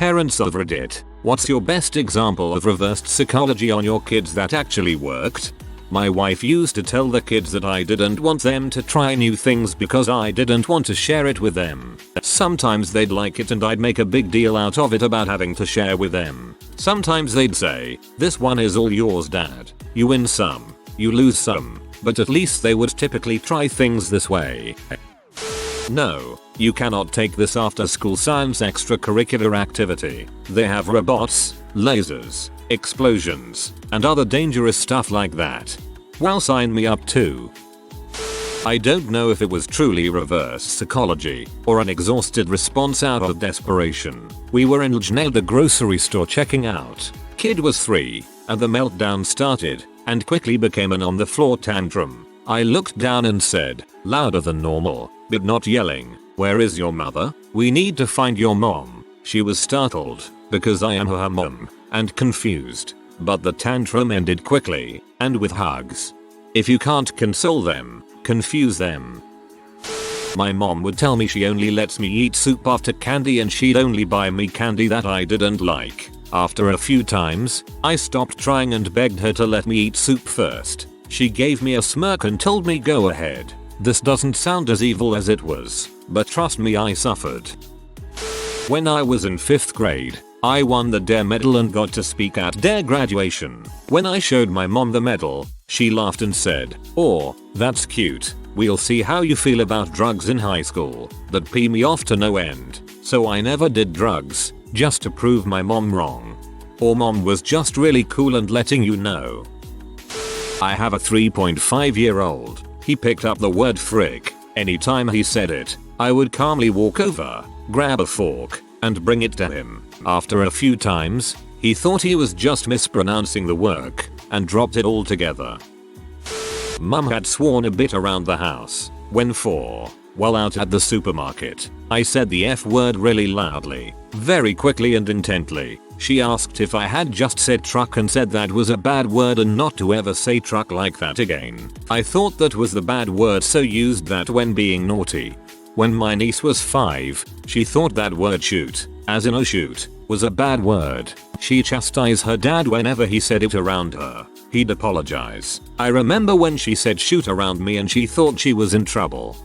Parents of Reddit, what's your best example of reversed psychology on your kids that actually worked? My wife used to tell the kids that I didn't want them to try new things because I didn't want to share it with them. Sometimes they'd like it and I'd make a big deal out of it about having to share with them. Sometimes they'd say, "This one is all yours, Dad. You win some, you lose some," but at least they would typically try things this way. No, you cannot take this after school science extracurricular activity. They have robots, lasers, explosions, and other dangerous stuff like that. Well, sign me up too. I don't know if it was truly reverse psychology or an exhausted response out of desperation. We were in Ljna at the grocery store checking out. Kid was 3, and the meltdown started and quickly became an on-the-floor tantrum. I looked down and said, louder than normal, but not yelling, "Where is your mother? We need to find your mom." She was startled, because I am her mom, and confused. But the tantrum ended quickly, and with hugs. If you can't console them, confuse them. My mom would tell me she only lets me eat soup after candy and she'd only buy me candy that I didn't like. After a few times, I stopped trying and begged her to let me eat soup first. She gave me a smirk and told me go ahead. This doesn't sound as evil as it was, but trust me, I suffered. When I was in 5th grade, I won the DARE medal and got to speak at DARE graduation. When I showed my mom the medal, she laughed and said, "Oh, that's cute. We'll see how you feel about drugs in high school." That pee me off to no end. So I never did drugs, just to prove my mom wrong. Or mom was just really cool and letting you know. I have a 3.5-year-old. He picked up the word frick. Anytime he said it, I would calmly walk over, grab a fork, and bring it to him. After a few times, he thought he was just mispronouncing the word and dropped it altogether. Mum had sworn a bit around the house when while out at the supermarket, I said the F word really loudly, very quickly and intently. She asked if I had just said truck and said that was a bad word and not to ever say truck like that again. I thought that was the bad word, so used that when being naughty. When my niece was 5, she thought that word shoot, as in a shoot, was a bad word. She chastised her dad whenever he said it around her. He'd apologize. I remember when she said shoot around me and she thought she was in trouble.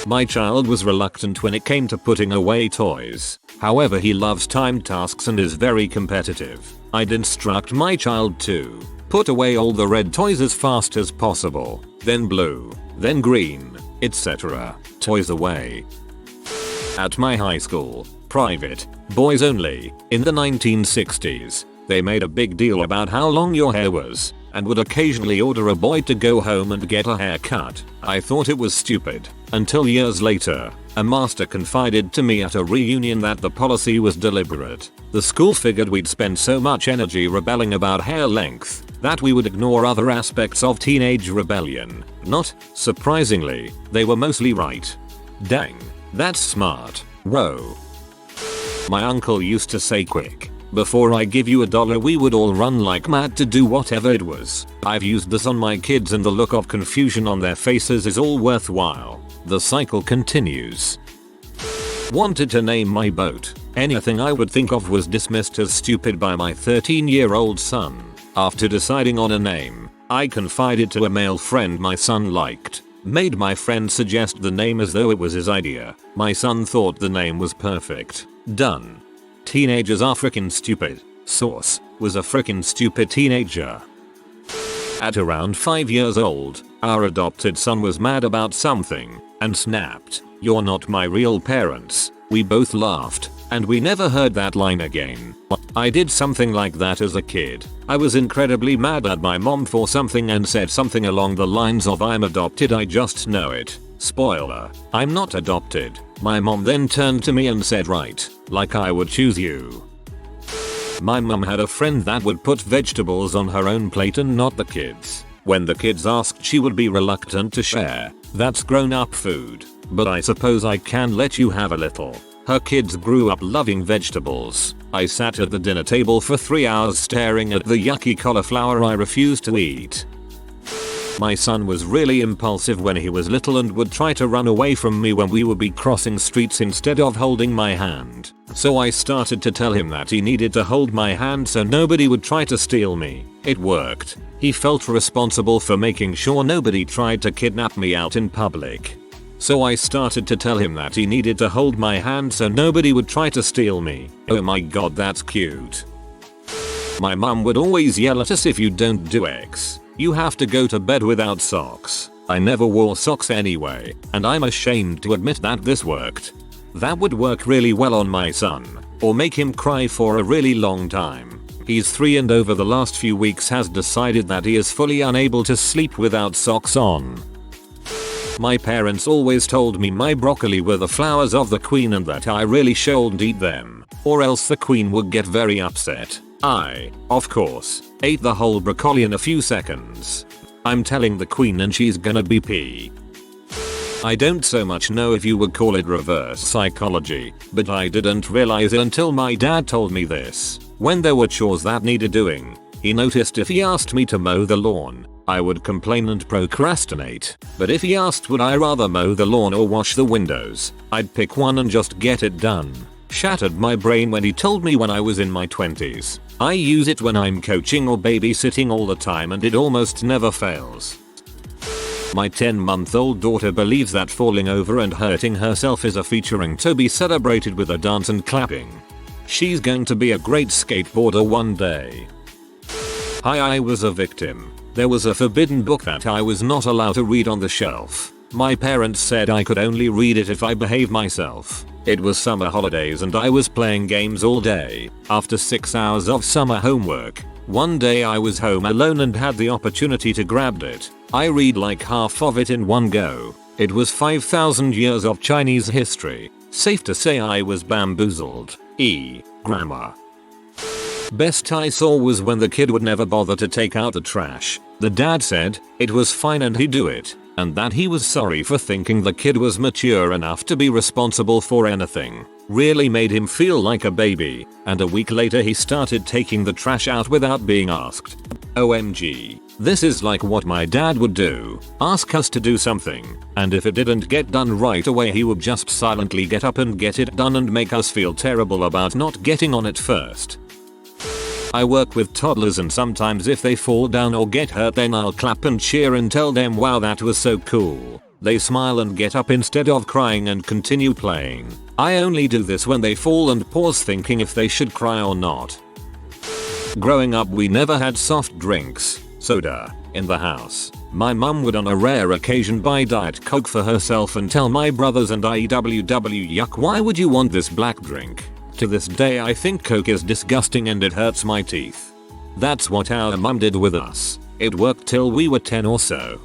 My child was reluctant when it came to putting away toys. However, he loves timed tasks and is very competitive. I'd instruct my child to put away all the red toys as fast as possible, then blue, then green, etc. Toys away. At my high school, private, boys only, in the 1960s, they made a big deal about how long your hair was, and would occasionally order a boy to go home and get a haircut. I thought it was stupid, until years later, a master confided to me at a reunion that the policy was deliberate. The school figured we'd spend so much energy rebelling about hair length that we would ignore other aspects of teenage rebellion. Not surprisingly, they were mostly right. Dang, that's smart. Whoa. My uncle used to say, "Quick, before I give you $1 we would all run like mad to do whatever it was." I've used this on my kids and the look of confusion on their faces is all worthwhile. The cycle continues. Wanted to name my boat. Anything I would think of was dismissed as stupid by my 13-year-old son. After deciding on a name, I confided to a male friend my son liked. Made my friend suggest the name as though it was his idea. My son thought the name was perfect. Done. Teenagers are frickin' stupid. Source: was a frickin' stupid teenager. At around 5 years old, our adopted son was mad about something and snapped, "You're not my real parents." We both laughed, and we never heard that line again. I did something like that as a kid. I was incredibly mad at my mom for something and said something along the lines of, "I'm adopted, I just know it." Spoiler: I'm not adopted. My mom then turned to me and said, "Right, like I would choose you." My mom had a friend that would put vegetables on her own plate and not the kids. When the kids asked, she would be reluctant to share. That's grown-up food, but I suppose I can let you have a little. Her kids grew up loving vegetables. I sat at the dinner table for 3 hours staring at the yucky cauliflower I refused to eat. My son was really impulsive when he was little and would try to run away from me when we would be crossing streets instead of holding my hand. So I started to tell him that he needed to hold my hand so nobody would try to steal me. It worked. He felt responsible for making sure nobody tried to kidnap me out in public. So I started to tell him that he needed to hold my hand so nobody would try to steal me. Oh my god, that's cute. My mum would always yell at us, if you don't do X, you have to go to bed without socks. I never wore socks anyway, and I'm ashamed to admit that this worked. That would work really well on my son, or make him cry for a really long time. He's 3 and over the last few weeks has decided that he is fully unable to sleep without socks on. My parents always told me my broccoli were the flowers of the queen and that I really shouldn't eat them, or else the queen would get very upset. I, of course, ate the whole broccoli in a few seconds. I'm telling the queen and she's gonna be pee. I don't so much know if you would call it reverse psychology, but I didn't realize it until my dad told me this. When there were chores that needed doing, he noticed if he asked me to mow the lawn, I would complain and procrastinate. But if he asked would I rather mow the lawn or wash the windows, I'd pick one and just get it done. Shattered my brain when he told me when I was in my 20s. I use it when I'm coaching or babysitting all the time and it almost never fails. My 10-month-old daughter believes that falling over and hurting herself is a feature and to be celebrated with a dance and clapping. She's going to be a great skateboarder one day. Hi, I was a victim. There was a forbidden book that I was not allowed to read on the shelf. My parents said I could only read it if I behaved myself. It was summer holidays and I was playing games all day. After 6 hours of summer homework, one day I was home alone and had the opportunity to grab it. I read like half of it in one go. It was 5,000 years of Chinese history. Safe to say I was bamboozled. Grammar. Best I saw was when the kid would never bother to take out the trash. The dad said it was fine and he'd do it, and that he was sorry for thinking the kid was mature enough to be responsible for anything. Really made him feel like a baby, and a week later he started taking the trash out without being asked. OMG. This is like what my dad would do. Ask us to do something, and if it didn't get done right away he would just silently get up and get it done and make us feel terrible about not getting on it first. I work with toddlers and sometimes if they fall down or get hurt then I'll clap and cheer and tell them wow that was so cool. They smile and get up instead of crying and continue playing. I only do this when they fall and pause thinking if they should cry or not. Growing up we never had soft drinks, soda, in the house. My mum would on a rare occasion buy Diet Coke for herself and tell my brothers and I www yuck why would you want this black drink? To this day I think Coke is disgusting and it hurts my teeth. That's what our mum did with us. It worked till we were 10 or so.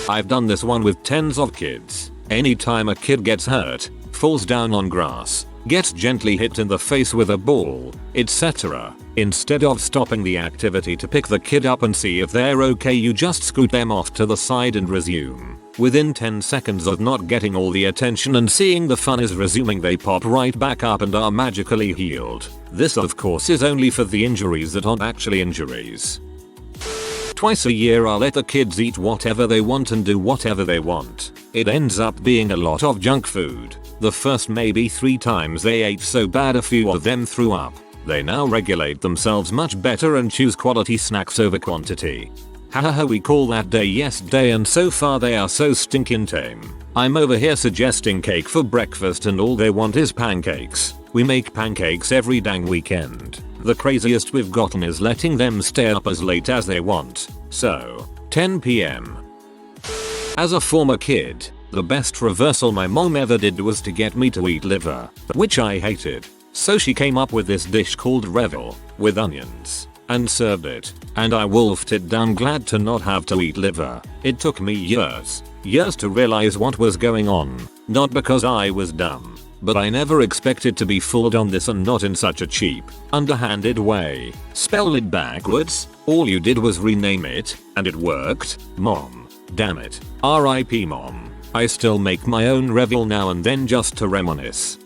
I've done this one with tens of kids. Anytime a kid gets hurt, falls down on grass, gets gently hit in the face with a ball, etc. Instead of stopping the activity to pick the kid up and see if they're okay you just scoot them off to the side and resume. Within 10 seconds of not getting all the attention and seeing the fun is resuming they pop right back up and are magically healed. This of course is only for the injuries that aren't actually injuries. Twice a year I'll let the kids eat whatever they want and do whatever they want. It ends up being a lot of junk food. The first maybe 3 times they ate so bad a few of them threw up. They now regulate themselves much better and choose quality snacks over quantity. Hahaha we call that day yes day and so far they are so stinking tame. I'm over here suggesting cake for breakfast and all they want is pancakes. We make pancakes every dang weekend. The craziest we've gotten is letting them stay up as late as they want. So, 10 PM. As a former kid, the best reversal my mom ever did was to get me to eat liver, which I hated. So she came up with this dish called revel, with onions, and served it, and I wolfed it down glad to not have to eat liver. It took me years to realize what was going on, not because I was dumb, but I never expected to be fooled on this and not in such a cheap, underhanded way. Spell it backwards, all you did was rename it, and it worked. Mom. Damn it. RIP mom. I still make my own revel now and then just to reminisce.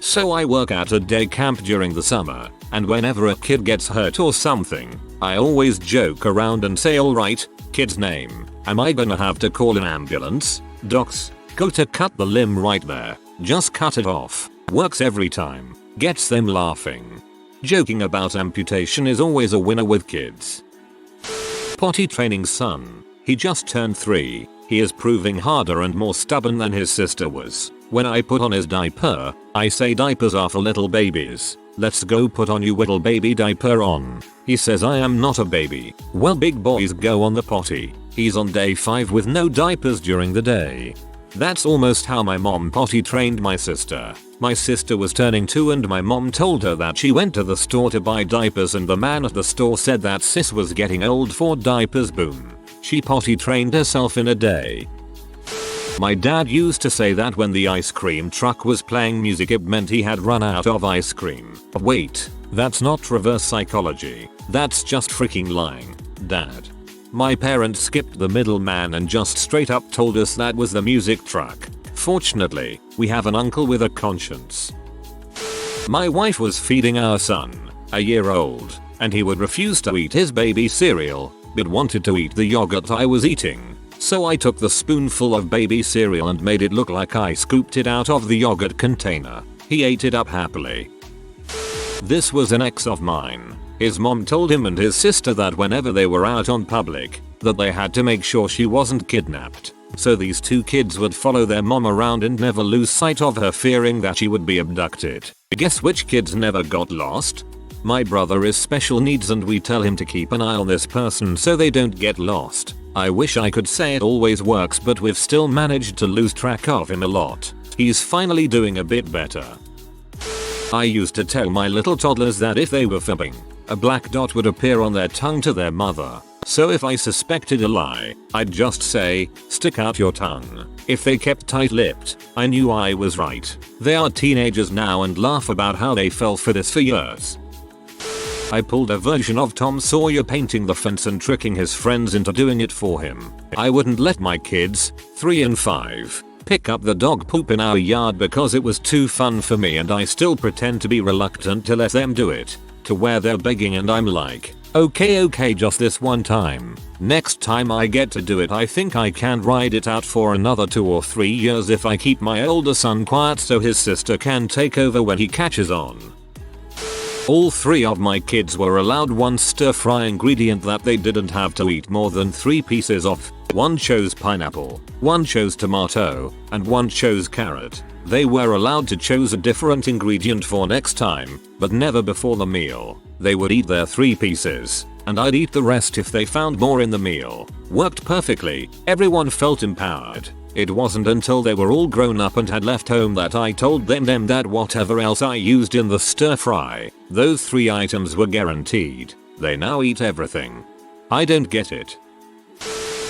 So I work at a day camp during the summer, and whenever a kid gets hurt or something, I always joke around and say alright, Kid's name. Am I gonna have to call an ambulance? Docs, go to cut the limb right there. Just cut it off. Works every time. Gets them laughing. Joking about amputation is always a winner with kids. Potty training son. He just turned 3. He is proving harder and more stubborn than his sister was. When I put on his diaper, I say diapers are for little babies. Let's go put on you little baby diaper on. He says I am not a baby. Well, big boys go on the potty. He's on day 5 with no diapers during the day. That's almost how my mom potty trained my sister. My sister was turning 2 and my mom told her that she went to the store to buy diapers and the man at the store said that sis was getting old for diapers. Boom. She potty trained herself in a day. My dad used to say that when the ice cream truck was playing music it meant he had run out of ice cream. Wait, that's not reverse psychology. That's just freaking lying, Dad. My parents skipped the middleman and just straight up told us that was the music truck. Fortunately, we have an uncle with a conscience. My wife was feeding our son, a year old, and he would refuse to eat his baby cereal, but wanted to eat the yogurt I was eating. So I took the spoonful of baby cereal and made it look like I scooped it out of the yogurt container. He ate it up happily. This was an ex of mine. His mom told him and his sister that whenever they were out on public, that they had to make sure she wasn't kidnapped. So these 2 kids would follow their mom around and never lose sight of her, fearing that she would be abducted. Guess which kids never got lost? My brother is special needs and we tell him to keep an eye on this person so they don't get lost. I wish I could say it always works, but we've still managed to lose track of him a lot. He's finally doing a bit better. I used to tell my little toddlers that if they were fibbing, a black dot would appear on their tongue to their mother. So if I suspected a lie, I'd just say, stick out your tongue. If they kept tight-lipped, I knew I was right. They are teenagers now and laugh about how they fell for this for years. I pulled a version of Tom Sawyer painting the fence and tricking his friends into doing it for him. I wouldn't let my kids, 3 and 5, pick up the dog poop in our yard because it was too fun for me, and I still pretend to be reluctant to let them do it. To where they're begging and I'm like, okay, just this one time. Next time I get to do it I think I can ride it out for another 2 or 3 years if I keep my older son quiet so his sister can take over when he catches on. All 3 of my kids were allowed one stir-fry ingredient that they didn't have to eat more than 3 pieces of. 1 chose pineapple, 1 chose tomato, and 1 chose carrot. They were allowed to choose a different ingredient for next time, but never before the meal. They would eat their 3 pieces, and I'd eat the rest if they found more in the meal. Worked perfectly, everyone felt empowered. It wasn't until they were all grown up and had left home that I told them that whatever else I used in the stir fry, those 3 items were guaranteed. They now eat everything. I don't get it.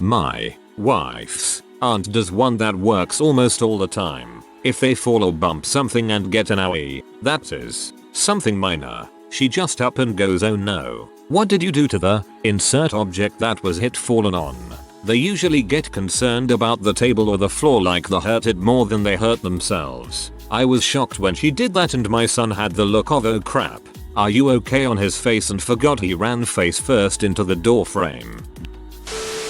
My wife's aunt does one that works almost all the time. If they fall or bump something and get an owie, that is something minor, she just up and goes, oh no, what did you do to the insert object that was hit fallen on? They usually get concerned about the table or the floor like they hurt it more than they hurt themselves. I was shocked when she did that and my son had the look of oh crap, are you okay on his face and forgot he ran face first into the door frame.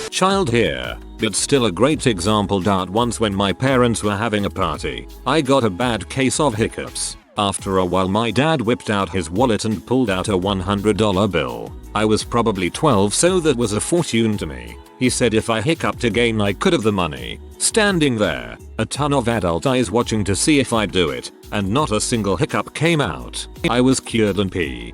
Child here, but still a great example. Once when my parents were having a party, I got a bad case of hiccups. After a while my dad whipped out his wallet and pulled out a $100 bill. I was probably 12 so that was a fortune to me. He said if I hiccuped again I could have the money. Standing there, a ton of adult eyes watching to see if I'd do it, and not a single hiccup came out. I was cured and pee.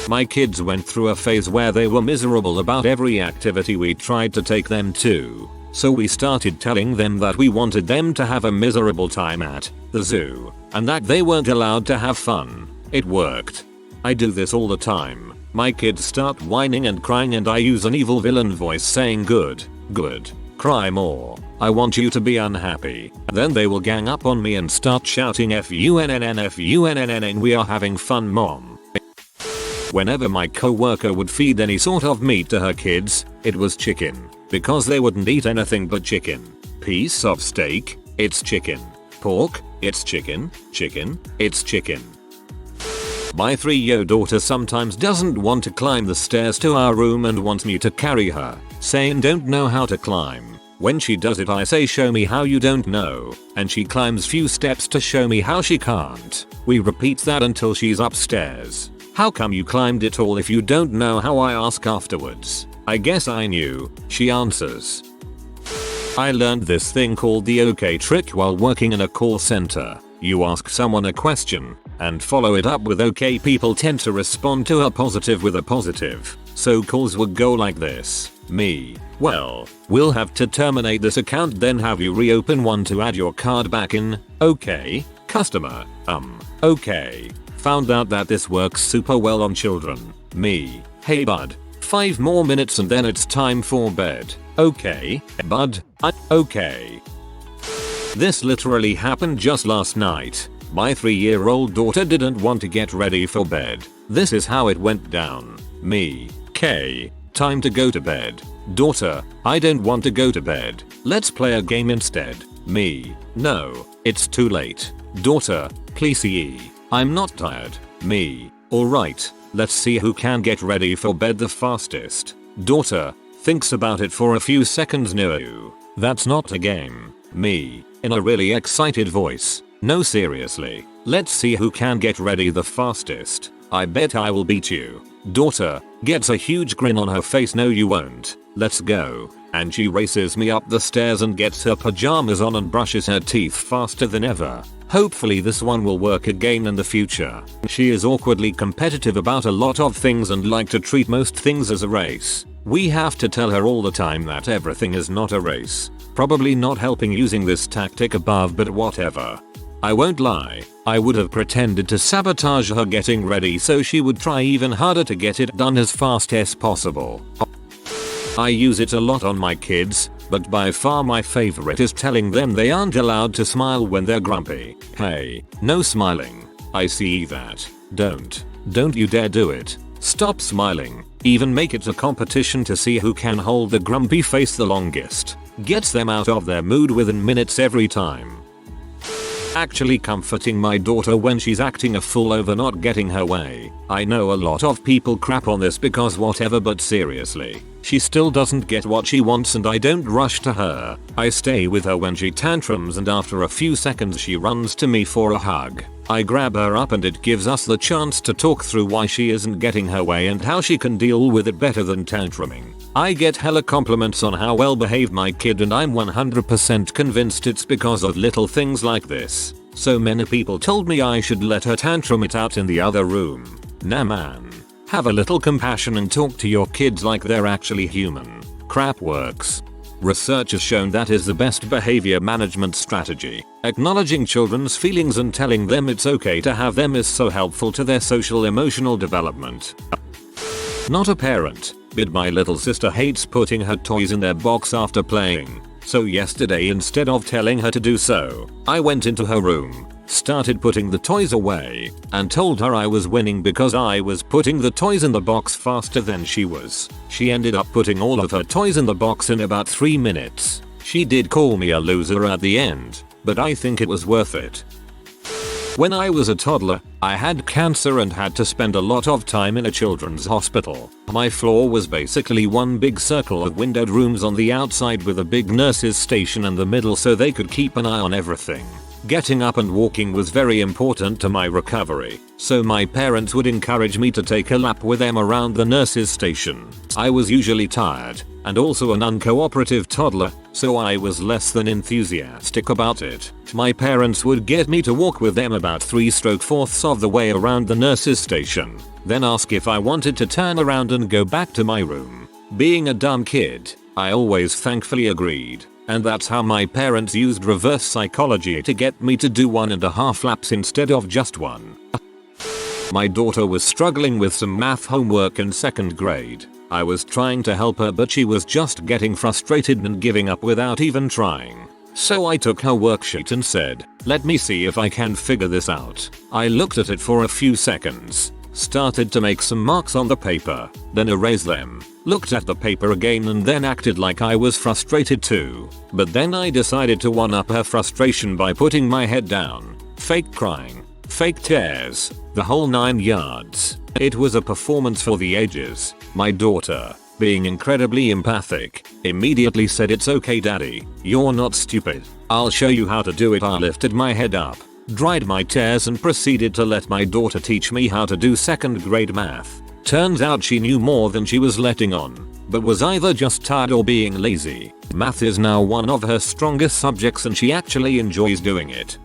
My kids went through a phase where they were miserable about every activity we tried to take them to. So we started telling them that we wanted them to have a miserable time at the zoo, and that they weren't allowed to have fun. It worked. I do this all the time. My kids start whining and crying and I use an evil villain voice saying good, cry more, I want you to be unhappy. Then they will gang up on me and start shouting FUNNN and we are having fun mom. Whenever my co-worker would feed any sort of meat to her kids, it was chicken, because they wouldn't eat anything but chicken. Piece of steak, it's chicken. Pork, it's chicken, it's chicken. My 3-year-old daughter sometimes doesn't want to climb the stairs to our room and wants me to carry her, saying don't know how to climb. When she does it I say show me how you don't know, and she climbs few steps to show me how she can't. We repeat that until she's upstairs. How come you climbed it all if you don't know how, I ask afterwards. I guess I knew, she answers. I learned this thing called the OK trick while working in a call center. You ask someone a question and follow it up with OK. People tend to respond to a positive with a positive. So calls would go like this. Me. Well, we'll have to terminate this account, then have you reopen one to add your card back in. Okay. Customer. Okay. Found out that this works super well on children. Me. Hey bud. 5 more minutes and then it's time for bed. Okay, bud. Okay. This literally happened just last night. My 3-year-old daughter didn't want to get ready for bed. This is how it went down. Me. K. Time to go to bed. Daughter, I don't want to go to bed. Let's play a game instead. Me. No, it's too late. Daughter, please see. I'm not tired. Me. Alright, let's see who can get ready for bed the fastest. Daughter, thinks about it for a few seconds. No, that's not a game. Me. In a really excited voice. No, seriously. Let's see who can get ready the fastest. I bet I will beat you. Daughter gets a huge grin on her face. No you won't. Let's go. And she races me up the stairs and gets her pajamas on and brushes her teeth faster than ever. Hopefully this one will work again in the future. She is awkwardly competitive about a lot of things and like to treat most things as a race. We have to tell her all the time that everything is not a race. Probably not helping using this tactic above, but whatever. I won't lie, I would have pretended to sabotage her getting ready so she would try even harder to get it done as fast as possible. I use it a lot on my kids, but by far my favorite is telling them they aren't allowed to smile when they're grumpy. Hey, no smiling. I see that. Don't you dare do it. Stop smiling. Even make it a competition to see who can hold the grumpy face the longest. Gets them out of their mood within minutes every time. Actually comforting my daughter when she's acting a fool over not getting her way. I know a lot of people crap on this because whatever, but seriously, she still doesn't get what she wants and I don't rush to her. I stay with her when she tantrums and after a few seconds she runs to me for a hug. I grab her up and it gives us the chance to talk through why she isn't getting her way and how she can deal with it better than tantruming. I get hella compliments on how well behaved my kid and I'm 100% convinced it's because of little things like this. So many people told me I should let her tantrum it out in the other room. Nah man. Have a little compassion and talk to your kids like they're actually human. Crap works. Research has shown that is the best behavior management strategy. Acknowledging children's feelings and telling them it's okay to have them is so helpful to their social emotional development. Not a parent, but my little sister hates putting her toys in their box after playing. So yesterday, instead of telling her to do so, I went into her room, started putting the toys away, and told her I was winning because I was putting the toys in the box faster than she was. She ended up putting all of her toys in the box in about 3 minutes. She did call me a loser at the end, but I think it was worth it. When I was a toddler, I had cancer and had to spend a lot of time in a children's hospital. My floor was basically one big circle of windowed rooms on the outside with a big nurse's station in the middle so they could keep an eye on everything. Getting up and walking was very important to my recovery, so my parents would encourage me to take a lap with them around the nurse's station. I was usually tired, and also an uncooperative toddler, so I was less than enthusiastic about it. My parents would get me to walk with them about 3/4 of the way around the nurse's station, then ask if I wanted to turn around and go back to my room. Being a dumb kid, I always thankfully agreed. And that's how my parents used reverse psychology to get me to do 1.5 laps instead of just one. My daughter was struggling with some math homework in 2nd grade. I was trying to help her but she was just getting frustrated and giving up without even trying. So I took her worksheet and said, let me see if I can figure this out. I looked at it for a few seconds, started to make some marks on the paper, then erased them. Looked at the paper again and then acted like I was frustrated too. But then I decided to one-up her frustration by putting my head down, fake crying, fake tears, the whole 9 yards. It was a performance for the ages. My daughter, being incredibly empathic, immediately said, "It's okay daddy, you're not stupid. I'll show you how to do it." I lifted my head up, dried my tears and proceeded to let my daughter teach me how to do 2nd grade math. Turns out she knew more than she was letting on, but was either just tired or being lazy. Math is now one of her strongest subjects and she actually enjoys doing it.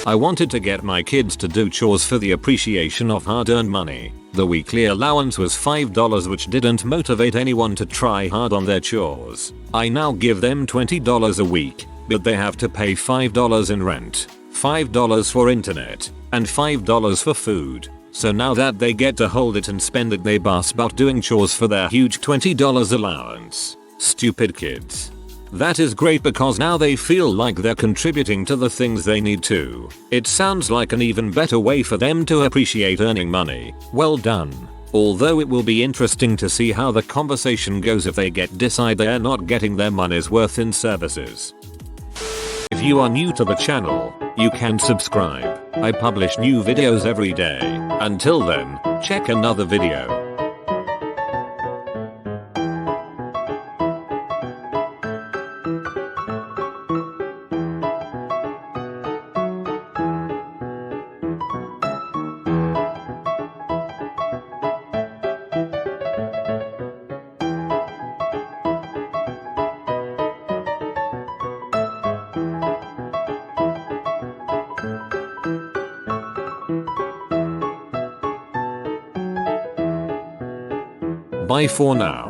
I wanted to get my kids to do chores for the appreciation of hard-earned money. The weekly allowance was $5, which didn't motivate anyone to try hard on their chores. I now give them $20 a week, but they have to pay $5 in rent, $5 for internet, and $5 for food. So now that they get to hold it and spend it, they bust about doing chores for their huge $20 allowance. Stupid kids. That is great because now they feel like they're contributing to the things they need to. It sounds like an even better way for them to appreciate earning money. Well done. Although it will be interesting to see how the conversation goes if they decide they're not getting their money's worth in services. If you are new to the channel, you can subscribe. I publish new videos every day. Until then, check another video. Bye for now.